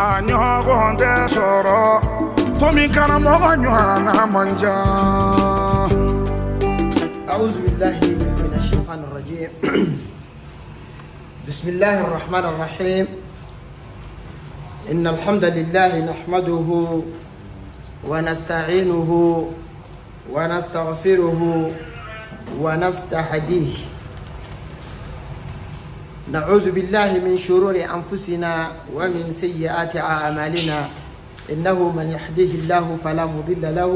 ɲɔgɔn tɛ sɔrɔ tomi karamɔgɔ ɲɔgɔnna man ca. أعوذ بالله من الشيطان الرجيم. بسم الله الرحمن الرحيم. إن الحمد لله نحمده ونستعينه ونستغفره ونستهديه. نعوذ بالله من شرور أنفسنا ومن سيئات أعمالنا. إنه من يهده الله فلا مضل له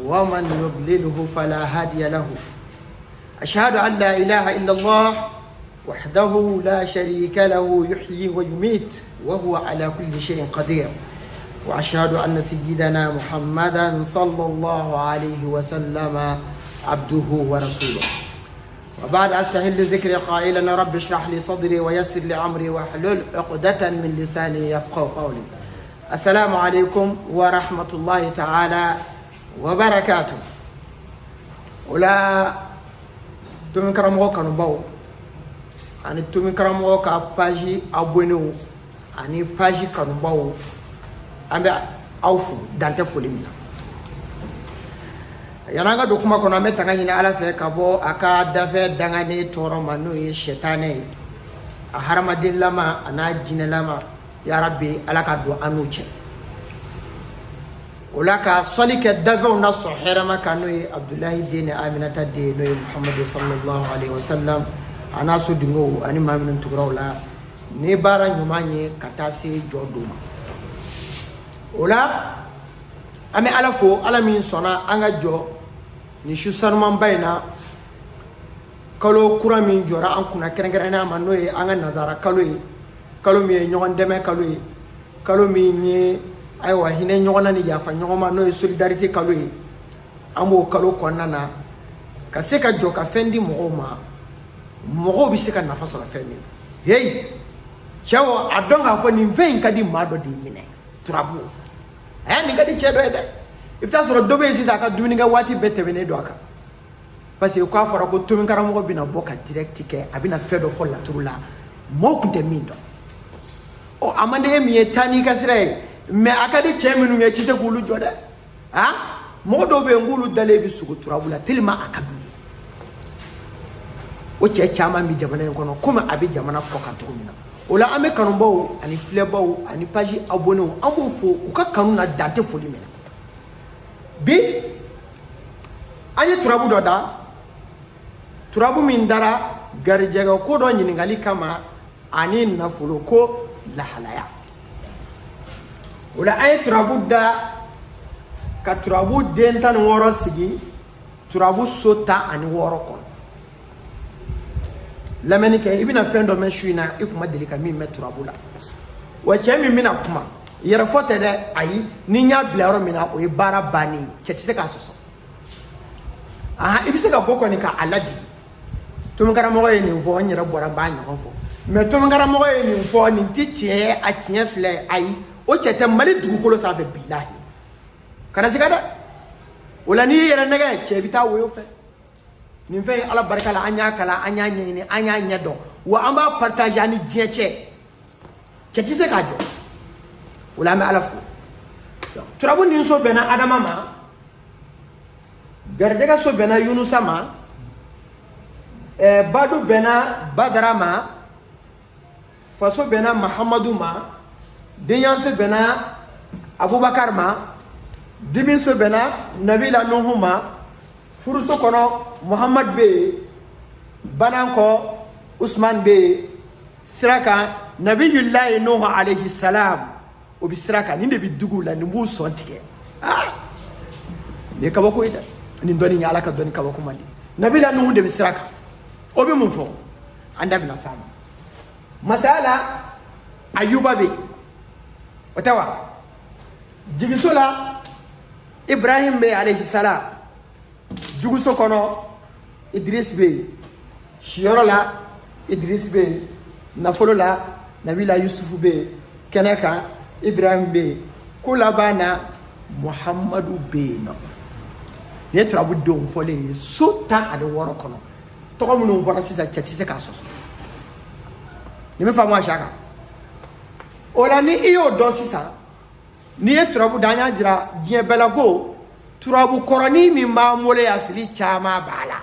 ومن يضلله فلا هادي له. أشهد أن لا إله إلا الله وحده لا شريك له يحيي ويميت وهو على كل شيء قدير. وأشهد أن سيدنا محمدا صلى الله عليه وسلم عبده ورسوله. وبعد أستهل ذكري قائلا رب اشرح لي صدري ويسر لي أمري واحلل عقدة من لساني يفقهوا قولي. السلام عليكم ورحمة الله تعالى وبركاته. ولا تومي كرامو كانوا باو أني تومي كرامو كاباجي أبونو أني باجي كانوا باو أمي أوفو دانتي فوليمنا yananga do kuma kono ameta ngani na ala fe kabo aka dafe dangane toro manu yi shetane a haramadin lama ana jine lama ya rabbi alaka do anuche ulaka solike dafe na sohera makanu yi abdullah dini aminata de no muhammad sallallahu alaihi wasallam ana so dingo ani mamin tugrawla ni bara nyumanye katase joduma ula ame ala fo ala min sona anga jo ni shusanman bayna kalo kura min jora an kuna kerenkerena ma no ye anga nazara kalo mi nyogon deme kalo mi ni aywa hine nyogona ni yafa nyogoma no ye solidarité kalo yi ambo kalo konnana ka se ka jo ka fendi mogo bi se ka nafa so la fendi hey chawo adonga ko ni ven kadi mado di mine turabu ni kadi chedo ede ifta soro dobe zita ka dumini ga wati bete bene do aka parce que ko fara ko tomin karamo ko bina boka direct ke abina fedo fo la turula mo kunte mindo o amande mi etani kasire me akadi cheminu nge chise kulu jode mo do be ngulu dale bi sugu turabula tilma akadu o che chama mi jabana kono kuma abi jamana ko ka to mina ola ame kanumbawo ani flebawo ani page abonné ambo fo o ka kanuna dante foli mina bi ayi turabu do da turabu min dara garjega ko do nyiningali kama ani nafulo ko la halaya ola ayi turabu da ka turabu dentan woro sigi turabu sota ani woro kon lameni ke ibina fendo meshuina ikuma delika mi meturabu la wa chemi mina kuma yere fote de ayi ni nya blaro mina o bara bani chetise ka soso ibise ka boko ni ka aladi to ngara mo ye ni fo nyere bora ba nya ko fo me to ngara mo ye ni fo ni titie a tie fle ayi o chete mali dugu kolo sa fe billahi kana sigada wala ni yere naga chebita wo yo fe ni fe ala baraka la anya kala anya nyini anya nyedo wa amba partage ani dieche chetise ka jo wala ma alafu turabu ni so bena adama ma gardega so bena yunusa ma badu bena badara ma faso bena muhammadu ma dinyan so bena abubakar ma dimin so bena nabila nuhu ma furuso kono muhammad be bananko usman be siraka nabiyullahi nuhu alayhi salam o bi siraka ni de bi dugu la ni mu sontige ne kabako ida ni doni ni alaka doni kabako mali nabila nuhu de bi siraka o bi mun fo anda bi nasama masala ayuba be otawa jigisola ibrahim be alayhi salam juguso kono idris be shiorola idris be nafolola nabila yusuf be kenaka ibrahim be kula bana muhammadu be no ne trabu do fole sota ade woro kono to ko mun wora sisa chatise ka so ni me famu ashaka Ola ni iyo dɔn sisan ni ye turabu da an y'a jira diɲɛ bɛɛ la ko turabu kɔrɔnin min b'an bolo yan fili caman b'a la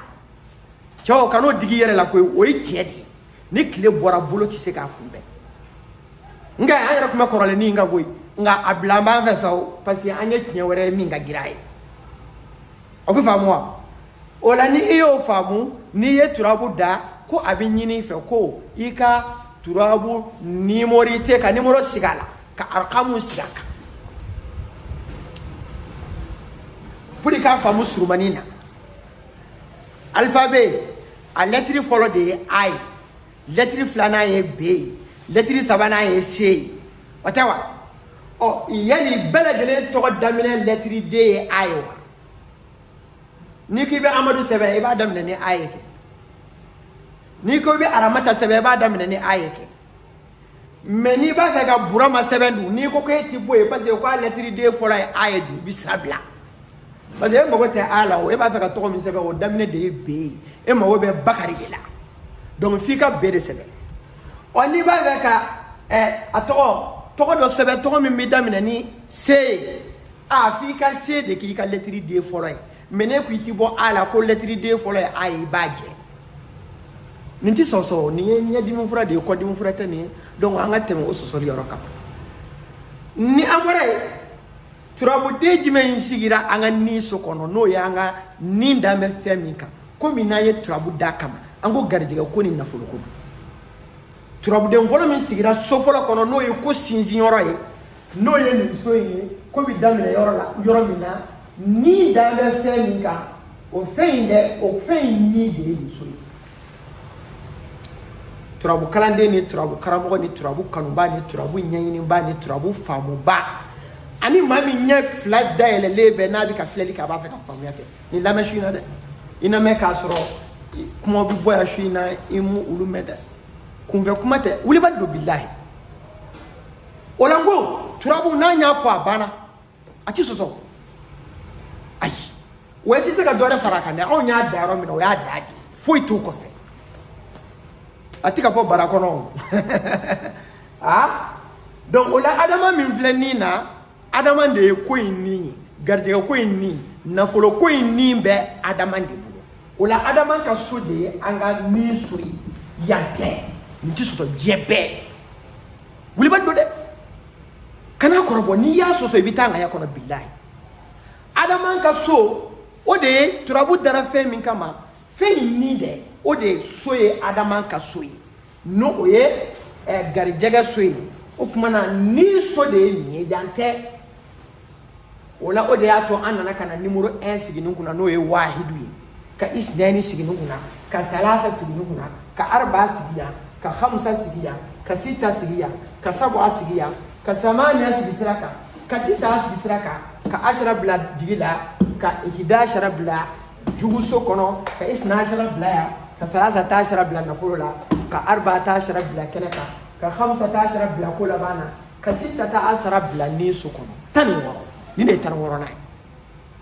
cɛw kan'o digi yɛrɛ la koyi o ye tiɲɛ de ye ni tile bɔra bolo tɛ se k'a kunbɛn nka an yɛrɛ tun bɛ kɔrɔlennin kan koyi nka a bila an b'an fɛ sa o parce que an ye tiɲɛ wɛrɛ ye min ka girin a ye o bɛ faamu wa o la ni i y'o faamu n'i ye turabu da ko a bɛ ɲini i fɛ ko i ka turabu nimorite ka nimoro sigi a la ka arakamu sigi a kan pour k'a faamu surumani na alphabet a lɛtiri fɔlɔ de ye a ye lɛtiri filanan ye b ye lɛtiri sabanan ye c ye o tɛ wa ɔ yali bɛɛ lajɛlen tɔgɔ daminɛ lɛtiri d ye a ye wa n'i ko i bɛ amadu sɛbɛn i b'a daminɛ ni a ye kɛ n'i ko i bɛ aramata sɛbɛn i b'a daminɛ ni a ye kɛ mɛ n'i b'a fɛ ka burama sɛbɛn dun n'i ko k'e ti bɔ yen parce que k'a lɛtiri d fɔlɔ ye a ye dun i bɛ sira bila parce que e mago tɛ a la o e b'a fɛ ka tɔgɔ min sɛbɛn o daminɛ de ye b ye e mago bɛ bakari de la donc f'i ka b de sɛbɛn ɔ n'i b'a fɛ ka a tɔgɔ dɔ sɛbɛn tɔgɔ min bɛ daminɛ ni c ye f'i ka c de k'i ka lɛtiri d fɔlɔ ye mɛ ne ko i ti bɔ a la ko lɛtiri d fɔlɔ ye a ye i b'a jɛ nin tɛ sɔsɔ nin ye ɲɛdimi fura de ye kɔdimi fura tɛ nin ye donc an ka tɛmɛ o sɔsɔli yɔrɔ kan ni an bɔra yen turabuden jumɛn in sigira an ka nin so kɔnɔ n'o ye an ka nin dan bɛ fɛn min kan komi n'an ye turabu da kama an ko garijɛgɛ ko ni nafolo ko don turabuden fɔlɔ min sigira so fɔlɔ kɔnɔ n'o ye ko sinsin yɔrɔ ye n'o ye nin so in ye ko bɛ daminɛ yɔrɔ min na ni dan bɛ fɛn min kan o fɛn in ni de ye nin so ye turabu kalanden ni turabu karamɔgɔ ni turabu kanuba ni turabu ɲɛɲiniba ni turabu faamuba ani maa min ɲɛ fila dayɛlɛlen bɛ n'a bɛ ka filɛli kɛ a b'a fɛ ka faamuya kɛ nin lamɛn su in na dɛ i na mɛn k'a sɔrɔ kuma bɛ bɔ yan su in na i mu olu mɛn dɛ kunfɛ kuma tɛ wulibali don bilahi o la n ko turabu n'an y'a fɔ a banna a ti sɔsɔ ayi wa i tɛ se ka dɔ wɛrɛ fara a kan dɛ anw y'a da yɔrɔ min na o y'a da de foyi t'o kɔfɛ a ti ka fɔ bara kɔnɔ donc o la adama min filɛ nin na adama de ye ko in nin ye garijɛgɛ ko in nin nafolo ko in nin bɛ adama de bolo o la adama ka so de ye an ka nin so ye yan tɛ nin ti sɔsɔ diɲɛ bɛɛ wulibali don dɛ kana kɔrɔbɔ n'i y'a sɔsɔ i bɛ taa ŋaya kɔnɔ bilahi adama ka so o de ye turabu dara fɛn min kama fɛn in nin dɛ o de ye so ye adama ka so ye n'o o ye garijɛgɛ so ye o tuma na ni so de ye nin ye yan tɛ o la o de y'a to an nana ka na nimoro 1 sigi nin kunna n'o ye wahidu ye ka isnɛni sigi nin kunna ka salasa sigi nin kunna ka arba sigi yan ka hamsa sigi yan ka sita sigi yan ka sab'a sigi yan ka samaniya sigi sira kan ka tisa sigi sira kan ka ashara bila jigi la ka ihidashara bila juguso kɔnɔ ka isnashara bila yan ka salasa tashara bila nafolo la ka arba tashara bila kɛnɛ kan ka hamsa tashara bila ko laban na ka sita tashara bila ni so kɔnɔ tan ni wɔɔrɔ ni de ye tan wɔɔrɔnan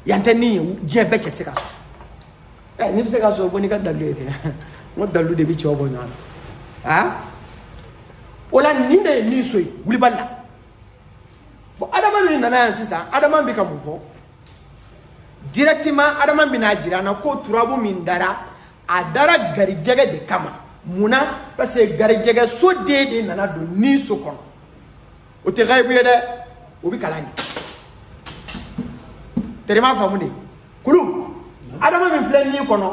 ye yan tɛ nin ye diɲɛ bɛɛ cɛ tɛ se ka sɔrɔ n'i bɛ se ka sɔrɔ ko n'i ka dalilu ye ten n ko dalilu de bɛ cɛw bɔ ɲɔgɔn na o la nin de ye nin so ye wulibali la bon adama min nana yan sisan adama bɛ ka mun fɔ directement adama bɛna jira an na ko turabu min dara a dara garijɛgɛ de kama munna parce que garijɛgɛ so den de nana don nin so kɔnɔ o tɛ gayibu ye dɛ o bɛ kalan kɛ tɛrɛma faamu de kulu adama min filɛ nin kɔnɔ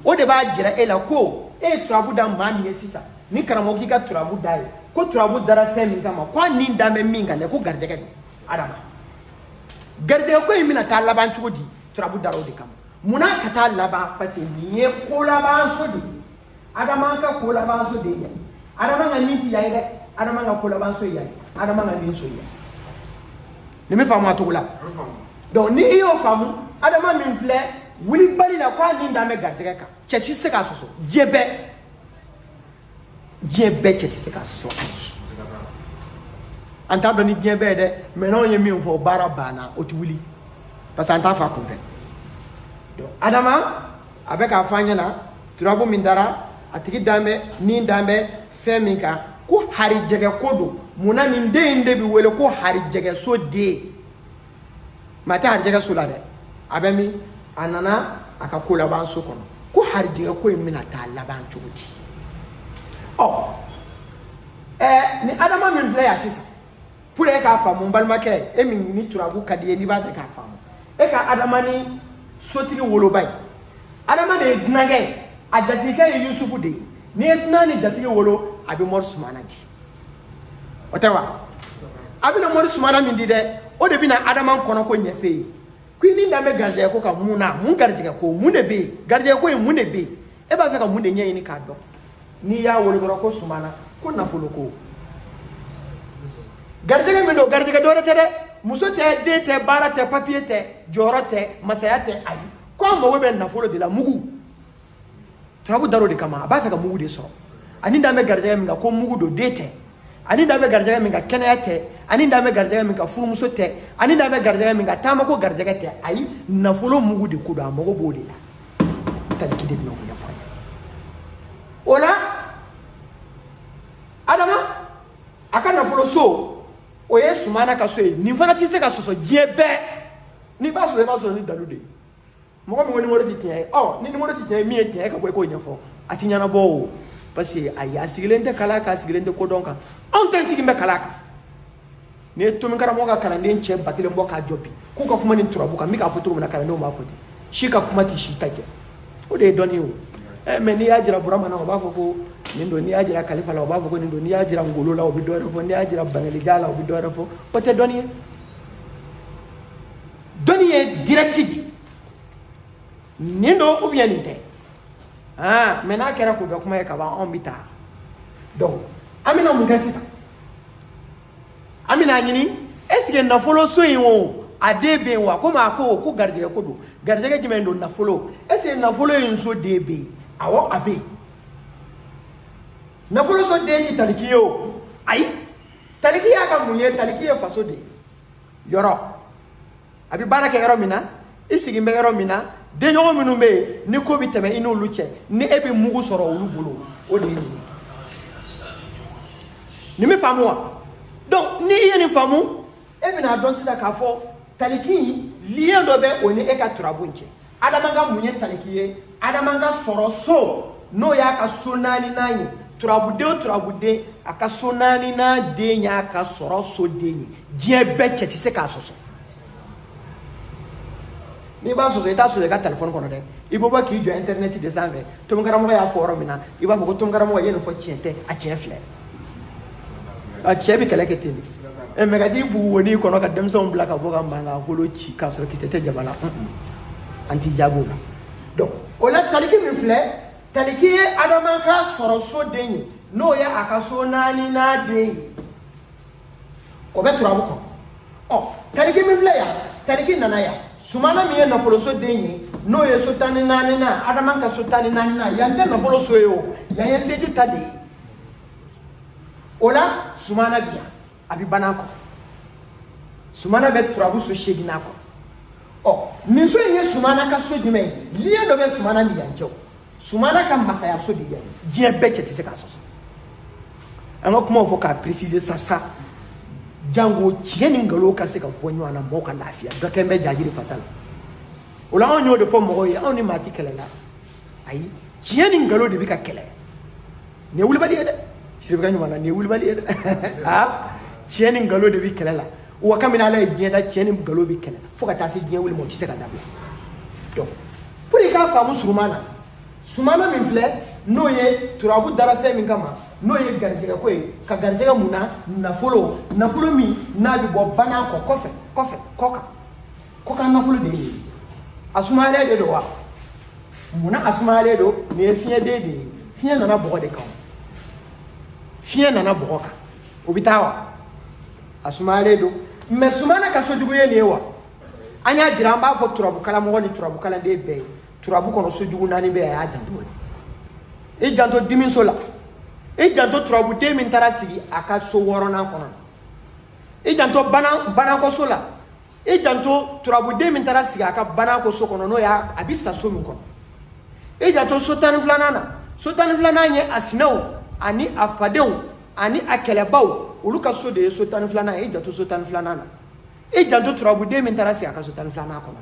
o de b'a jira e la ko e ye turabu da maa min ye sisan ni karamɔgɔ k'i ka turabu da ye ko turabu dara fɛn min kama ko a nin dan bɛ min kan dɛ ko garijɛgɛ don adama garijɛgɛ ko in bɛna taa laban cogo di turabu dara o de kama munna ka taa laban parce que nin ye ko laban so de ye adama ka ko laban so de ye adama ka nin ti yan ye dɛ adama ka ko laban so ye yan ye adama ka nin so ye nin bɛ faamu a cogo la donc ni i y'o faamu adama min filɛ wulibali la ko a nin dan bɛ garijɛgɛ kan cɛ ti se k'a sɔsɔ diɲɛ bɛɛ cɛ ti se k'a sɔsɔ ayi an t'a dɔn ni diɲɛ bɛɛ ye dɛ mɛ n'anw ye min fɔ baara banna o ti wuli parce que an t'a fɔ a kunfɛ donc adama a bɛ k'a fɔ an ɲɛna turabu min dara a tigi dan bɛ nin dan bɛ fɛn min kan ko harijɛgɛ ko don munna nin den in de bɛ wele ko harijɛgɛso den maa tɛ harijɛgɛso la dɛ a bɛ min a nana a ka ko laban so kɔnɔ ko harijɛgɛ ko in bɛna taa laban cogo di ni adama min filɛ yan sisan pour e k'a faamu n balimakɛ e min ni turabu ka di ye n'i b'a fɛ k'a faamu e ka adama ni sotigi woloba ye adama de ye dunankɛ ye a jatigikɛ ye yusufu de ye n'i ye dunan ni jatigi wolo a bɛ mɔri sumana di o tɛ wa a bɛna mɔri sumana min di dɛ o de bɛna adama kɔnɔ ko ɲɛfɛ ye ko i ni dan bɛ garijɛgɛ ko kan mun na mun garijɛgɛ ko mun de bɛ yen garijɛgɛ ko in mun de bɛ yen e b'a fɛ ka mun de ɲɛɲini k'a dɔn n'i y'a wolo dɔrɔn ko sumana ko nafolo ko garijɛgɛ min don garijɛgɛ dɔ wɛrɛ tɛ dɛ muso tɛ den tɛ baara tɛ papiye tɛ jɔyɔrɔ tɛ masaya tɛ ayi ko a mago bɛ nafolo de la mugu turabu dar'o de kama a b'a fɛ ka mugu de sɔrɔ ani dan bɛ garijɛgɛ min kan ko mugu don den tɛ ani dan bɛ garijɛgɛ min kan kɛnɛya tɛ ani dan bɛ garijɛgɛ min kan furumuso tɛ ani dan bɛ garijɛgɛ min kan taama ko garijɛgɛ tɛ ayi nafolo mugu de ko don a mago b'o de la taliki de bɛna o ɲɛfɔ an ye o la adama a ka nafolo so o ye sumana ka so ye nin fana tɛ se ka sɔsɔ diɲɛ bɛɛ n'i b'a sɔrɔ i b'a sɔrɔ ni dalu de ye mɔgɔ min ko nimoro tɛ tiɲɛ ye ni nimoro tɛ tiɲɛ ye min ye tiɲɛ ye ka bɔ i k'o ɲɛfɔ a tɛ ɲɛnabɔ o parce que ayi a sigilen tɛ kala kan a sigilen tɛ kodɔn kan anw tɛ sigi bɛ kala kan n'i ye tomi karamɔgɔ ka kalanden cɛ 1000 bɔ k'a jɔ bi k'u ka kuma ni turabu kan n bɛ k'a fɔ cogo min na kalandenw b'a fɔ ten si ka kuma tɛ si ta kɛ o de ye dɔnni ye o mais n'i y'a jira Burama na o b'a fɔ ko nin don n'i y'a jira Kalifa la o b'a fɔ ko nin don n'i y'a jira Ngolo la o bɛ dɔ wɛrɛ fɔ n'i y'a jira Bangelija la o bɛ dɔ wɛrɛ fɔ o tɛ dɔnni ye dɔnni ye direct de nin don ou bien nin tɛ mais n'a kɛra k'o bɛ kuma ye ka ban anw bɛ taa donc an bɛna mun kɛ sisan an bɛna ɲini est ce que nafolo so in o a den bɛ yen wa komi a ko garijɛgɛ ko don garijɛgɛ jumɛn don nafolo est ce que nafolo in so den bɛ yen awɔ a bɛ yen nafolo so den ni taliki ye o ayi taliki y'a ka mun ye taliki ye faso de ye yɔrɔ a bɛ baara kɛ yɔrɔ min na i sigin bɛ yɔrɔ min na denɲɔgɔn minnu bɛ yen ni ko bɛ tɛmɛ i n'olu cɛ ni e bɛ mugu sɔrɔ olu bolo o de ye nin ye nin bɛ faamu wa donc ni i ye nin faamu e bɛna dɔn sisan k'a fɔ taliki lien dɔ bɛ o ni e ka turabu in cɛ adama ka mun ye taliki ye adama ka sɔrɔ so n'o y'a ka so 4 ye turabuden o turabuden a ka so 4 den y'a ka sɔrɔ so den ye diɲɛ bɛɛ cɛ tɛ se k'a sɔsɔ n'i b'a sɔsɔ i t'a sɔrɔ i ka telefɔni kɔnɔ dɛ i bɛ bɔ k'i jɔ internet de sanfɛ tomokaramɔgɔ y'a fɔ yɔrɔ min na i b'a fɔ ko tomokaramɔgɔ ye nin fɔ tiɲɛ tɛ a tiɲɛ filɛ a cɛ bɛ kɛlɛ kɛ ten de mais ka t'i bugu woni kɔnɔ ka denmisɛnw bila ka bɔ ka mankan kolo ci k'a sɔrɔ kisɛ tɛ jaba la an t'i jaabi o la donc o la taliki min filɛ taliki ye adama ka sɔrɔ so den ye n'o ye a ka so 4 den ye o bɛ turabu kɔnɔ taliki min filɛ yan taliki nana yan sumana min ye nafolo so den ye n'o ye so 14 adama ka so 14 yan tɛ nafolo so ye o yan ye seju ta de ye o la sumana bi yan a bɛ bana kɔ sumana bɛ turabu so 8 kɔ nin so in ye sumana ka so jumɛn ye lien dɔ bɛ sumana ni yan cɛ sumana ka masaya so de ye diɲɛ bɛɛ cɛ tɛ se k'a sɔsɔ an ka kumaw fɔ k'a préciser sa jango tiɲɛ ni nkalon ka se ka bɔ ɲɔgɔn na mɔgɔw ka lafiya dɔ kɛ n bɛ jajiri fasa la o la anw y'o de fɔ mɔgɔw ye anw ni maa tɛ kɛlɛ la ayi tiɲɛ ni nkalon de bɛ ka kɛlɛ nin ye wulibali ye dɛ siribika ɲuman na nin ye wulibali ye dɛ tiɲɛ ni nkalon de bɛ kɛlɛ la wa kabini ala ye diɲɛ da tiɲɛ ni nkalon bɛ kɛlɛ fo ka taa se diɲɛ wuli ma o tɛ se ka dabila donc pour i k'a faamu sumana min filɛ n'o ye turabu dara fɛn min kama n'o ye garijɛgɛ ko ye ka garijɛgɛ mun na nafolo min n'a bɛ bɔ bana kɔ kɔkan nafolo de ye a sumayalen de don wa munna a sumayalen don nin ye fiɲɛden de ye fiɲɛ nana bɔgɔ de kan fiɲɛ nana bɔgɔ kan o bɛ taa wa a sumayalen don mais sumana ka sojugu ye nin ye wa an y'a jira an b'a fɔ turabu kalamɔgɔ ni turabu kalanden bɛɛ ye turabu kɔnɔ sojugu 4 bɛ a y'a janto o la i janto dimiso la i janto turabuden min taara sigi a ka so 6nan kɔnɔ i janto banakɔso la i janto turabuden min taara sigi a ka banakɔso kɔnɔ n'o y'a a bɛ sa so min kɔnɔ i janto so 12nan na so 12nan ye a sinɛw ani a fadenw ani akɛlɛbaw olu ka so de ye so 12nan e janto so 12nan na e janto turabuden min taara sigi a ka so 12nan kɔnɔ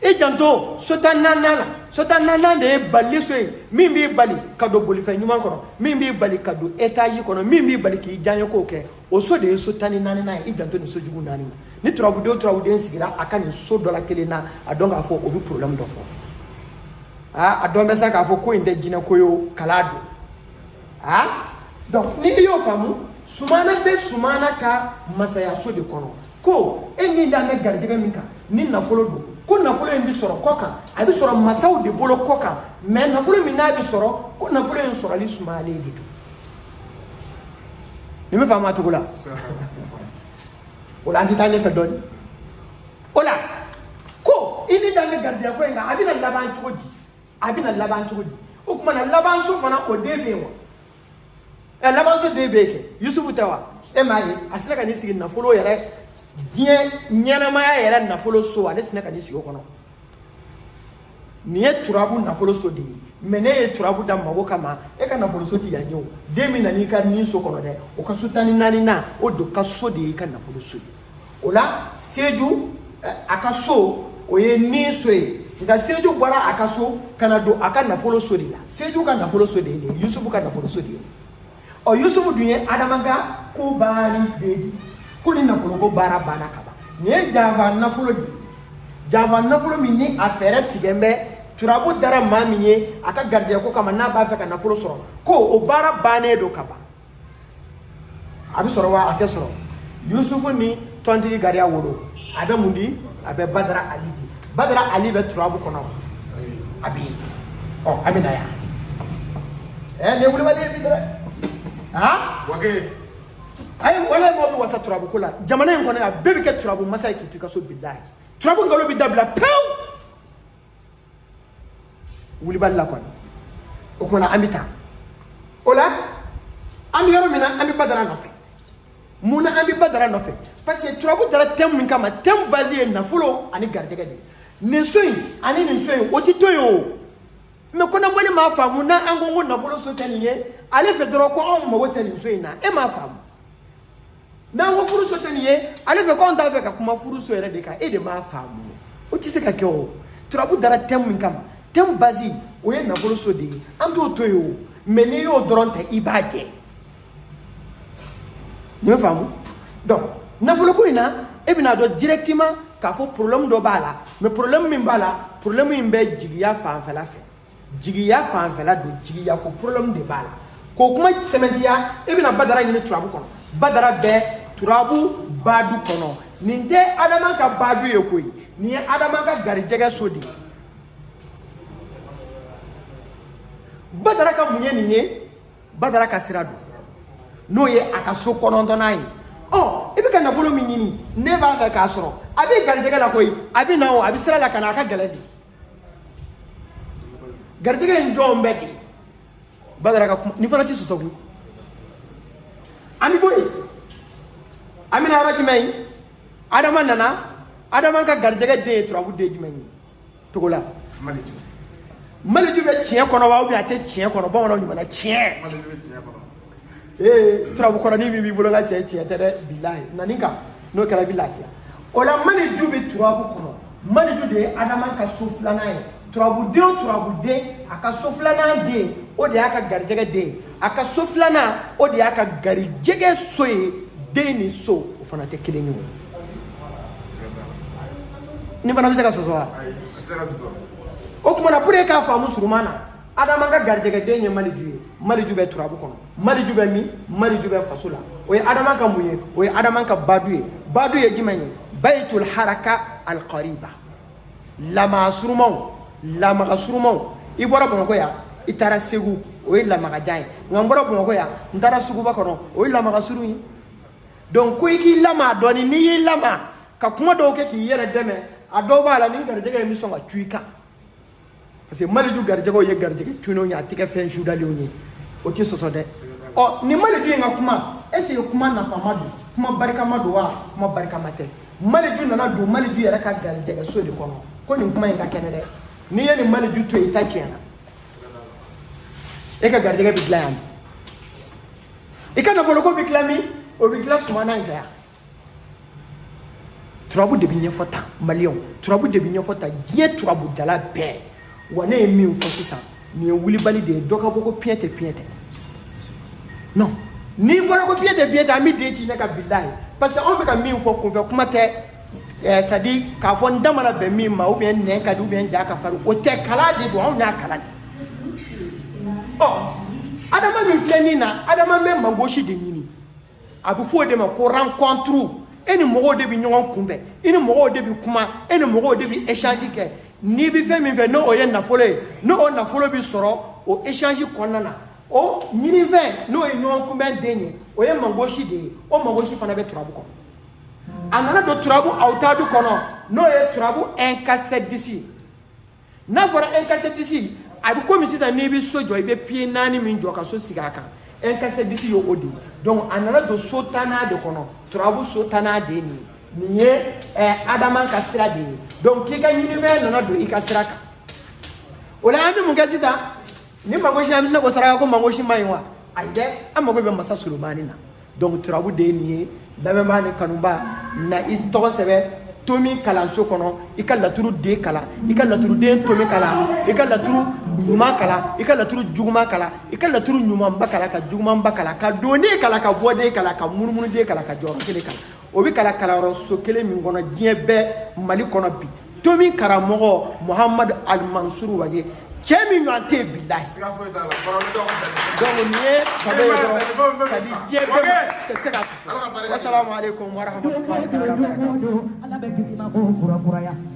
e janto so 14nan na so 14nan de ye bali so ye min b'i bali ka don bolifɛn ɲuman kɔnɔ min b'i bali ka don étage kɔnɔ min b'i bali k'i diyaɲɛ kow kɛ o so de ye so 14nan ye e janto nin so jugu 4 ma ni turabuden sigira a ka nin so dɔ la kelen na a dɔn k'a fɔ o bɛ problème dɔ fɔ a dɔn bɛ sa k'a fɔ ko in tɛ jinɛ ko ye o kala don donc ni y'o faamu sumana bɛ sumana ka masayaso de kɔnɔ ko e min da bɛ garijɛgɛ min kan ni nafolo don ko nafolo in bɛ sɔrɔ kɔ kan a bɛ sɔrɔ masaw de bolo kɔ kan mais nafolo min n'a bɛ sɔrɔ ko nafolo in sɔrɔli sumayalen de don ni bɛ faamu a cogo la o la an tɛ taa ɲɛfɛ dɔɔni o la ko i ni da bɛ garijɛgɛ ko in kan a bɛna laban cogo di a bɛna laban cogo di o tuma na laban so fana o den bɛ yen wa laban so den bɛ yen kɛ Yusufu tɛ wa e m'a ye a sera ka n'i sigi nafolo yɛrɛ diɲɛ ɲɛnamaya yɛrɛ nafolo so ale sera ka n'i sigi o kɔnɔ nin ye turabu nafolo so de ye mais ne ye turabu da mago kama e ka nafolo so tɛ yan ye o den min na n'i ka nin so kɔnɔ dɛ o ka so 14nan o de ka so de ye i ka nafolo so ye o la Seju a ka so o ye nin so ye nka Seju bɔra a ka so ka na don a ka nafolo so de la Seju ka nafolo so de ye Yusufu ka nafolo so de ye ɔ Yusufu dun ye Adama ka ko baara de ye ko ni nafolo ko baara banna ka ban nin ye janfa nafolo de ye janfa nafolo min ni a fɛɛrɛ tigɛ bɛ turabu dara maa min ye a ka garijɛgɛ ko kama n'a b'a fɛ ka nafolo sɔrɔ ko o baara bannen don ka ban a bɛ sɔrɔ wa a tɛ sɔrɔ Yusufu ni tɔntigi gariya wolo a bɛ mun di a bɛ Badara Ali di Badara Ali bɛ turabu kɔnɔ a bɛ yen a bɛ na yan nin wulibali ye bi dɛ ayi wala mɔgɔ bɛ wasa turabu ko la jamana in kɔnɔ yan bɛɛ bɛ kɛ turabu masa ye k'i to i ka so bilahi turabu nkalon bɛ dabila pewu wulibali la kɔni o kumana an bɛ taa o la an bɛ yɔrɔ min na an bɛ Badara nɔfɛ mun na an bɛ Badara nɔfɛ parce que turabu dara thème min kama thème base ye nafolo ani garijɛgɛ de nin so in ani nin so in o tɛ to yen o mais ko n'an m'a faamu n'an ko nafolo so tɛ nin ye ale fɛ dɔrɔn ko anw mago tɛ nin so in na e m'a faamu n'an ko furu so tɛ nin ye ale fɛ ko anw t'a fɛ ka kuma furu so yɛrɛ de kan e de m'a faamu o tɛ se ka kɛ o turabu dara thème min kama thème base o ye nafolo so de ye an t'o to yen o mais n'i y'o dɔrɔn ta i b'a jɛ nin bɛ faamu donc nafolo ko in na e bɛna dɔn directement k'a fɔ problème dɔ b'a la mais problème min b'a la problème in bɛ jigiya fanfɛla fɛ jigiya fanfɛla don jigiya ko problème de b'a la k'o kuma sɛmɛntiya e bɛna Badara ɲini turabu kɔnɔ Badara bɛ turabu badu kɔnɔ nin tɛ Adama ka badu ye koyi nin ye Adama ka garijɛgɛ so de ye Badara ka mun ye nin ye Badara ka sira don n'o ye a ka so 9nan ye i bɛ ka nafolo min ɲini ne b'a fɛ k'a sɔrɔ a bɛ garijɛgɛ la koyi a bɛ na o a bɛ sira la ka na a ka gɛlɛn de garijɛgɛ in jɔn bɛɛ de Badara ka kuma nin fana tɛ sɔsɔ koyi an bɛ bɔ yen an bɛna yɔrɔ jumɛn ye Adama nana Adama ka garijɛgɛ den ye turabu den jumɛn ye Togola Maliju bɛ tiɲɛ kɔnɔ wa ou bien a tɛ tiɲɛ kɔnɔ bamananw ɲuman na tiɲɛ turabu kɔrɔnin min b'i bolo ka cɛ tiɲɛ tɛ dɛ bilahi na nin kan n'o kɛra i bɛ lafiya o la Maliju bɛ turabu kɔnɔ Maliju de ye Adama ka so 2nan ye turabuden o turabuden a ka so 2nan den o de y'a ka garijɛgɛ den ye a ka so 2nan o de y'a ka garijɛgɛ so ye den ni so o fana tɛ kelen ye o ni fana bɛ se ka sɔsɔ wa o tuma na pour que k'a faamu surunman na Adama ka garijɛgɛ den ye Maliju ye Maliju bɛ turabu kɔnɔ Maliju bɛ min Maliju bɛ faso la o ye Adama ka mun ye o ye Adama ka badu ye badu ye jumɛn ye Bayitul Haraka al Qariba lamaga surumanw i bɔra Bamakɔ yan i taara Segu o ye lamagajan ye nka n bɔra Bamakɔ yan n taara Suguba kɔnɔ o ye lamaga surun ye donc ko i k'i lamaga dɔɔni n'i y'i lamaga ka kuma dɔw kɛ k'i yɛrɛ dɛmɛ a dɔw b'a la ni garijɛgɛ in bɛ sɔn ka cu i kan parce que Maliju garijɛgɛw ye garijɛgɛ tunenw ye a tɛ kɛ fɛn sudalenw ye o tɛ sɔsɔ dɛ ni Maliju in ka kuma est ce que kuma nafama don kuma barikama don wa kuma barikama tɛ Maliju nana don Maliju yɛrɛ ka garijɛgɛ so de kɔnɔ ko nin kuma in ka kɛnɛ dɛ n'i ye nin Maliju to yen i ta tiɲɛna e ka garijɛgɛ bɛ dilan yan I ka nafolo ko bi tila min o bi tila sumana in fɛ yan turabu de bi ɲɛfɔ tan maliyɛnw turabu de bi ɲɛfɔ tan diɲɛ turabu dala bɛɛ wa ne ye min fɔ sisan nin ye wulibali de ye dɔ ka bɔ ko piɲɛ tɛ piɲɛ tɛ non ni bɔra ko piɲɛ tɛ piɲɛ tɛ an bɛ den ci ne ka bilahi parce que anw bɛ ka min fɔ kunfɛ kuma tɛ c'est à dire k'a fɔ n da mana bɛn min ma ou bien nɛn ka di ou bien ja ka farin o tɛ kalan de don anw y'a kalan de ɔ adama min filɛ nin na adama bɛ mangosi de ɲini a bɛ fɔ o de ma ko rencontre e ni mɔgɔw de bɛ ɲɔgɔn kunbɛn i ni mɔgɔw de bɛ kuma e ni mɔgɔw de bɛ échange kɛ n'i bɛ fɛn min fɛ n'o ye nafolo ye n'o nafolo bɛ sɔrɔ o échange kɔnɔna na o ɲinifɛn n'o ye ɲɔgɔn kunbɛn den ye o ye mangosi de ye o mangosi fana bɛ turabu kɔnɔ a nana don turabu awtadu kɔnɔ n'o ye turabu 1-4-7-10 n'a fɔra 1-4-7-10 a bɛ komi sisan n'i bɛ so jɔ i bɛ pied 4 min jɔ ka so sigi a kan 1-4-7-10 ye o de ye donc a nana don so 10 de kɔnɔ turabu so 10 de ye nin ye adama ka sira de ye donc k'i ka ɲinifɛn nana don i ka sira kan o la an bɛ mun kɛ sisan ni mangosi an bɛ se k'o saraka ko mangosi ma ɲi wa ayi dɛ an mago bɛ masa solomani na donc turabu de ye nin ye lamɛnbaa ni kanuba na i tɔgɔ sɛbɛn tomi kalanso kɔnɔ i ka laturu den kalan i ka laturuden tomi kalan i ka laturu ɲuman kalan i ka laturu juguman kalan i ka laturu ɲumanba kalan ka jugumanba kalan ka donnen kalan ka bɔden kalan ka munumunuden kalan ka jɔyɔrɔ kelen kalan o bɛ kalan kalanyɔrɔso kelen min kɔnɔ diɲɛ bɛɛ mali kɔnɔ bi tomi karamɔgɔ muhamadu alimansuru wage cɛ min ɲɔgɔn tɛ yen bilahi donc nin ye kabe ye dɔrɔn ka di diɲɛ bɛɛ ma tɛ se ka sɔsɔ wasalamu aleykum wa rahmatulahi wa barakatuh.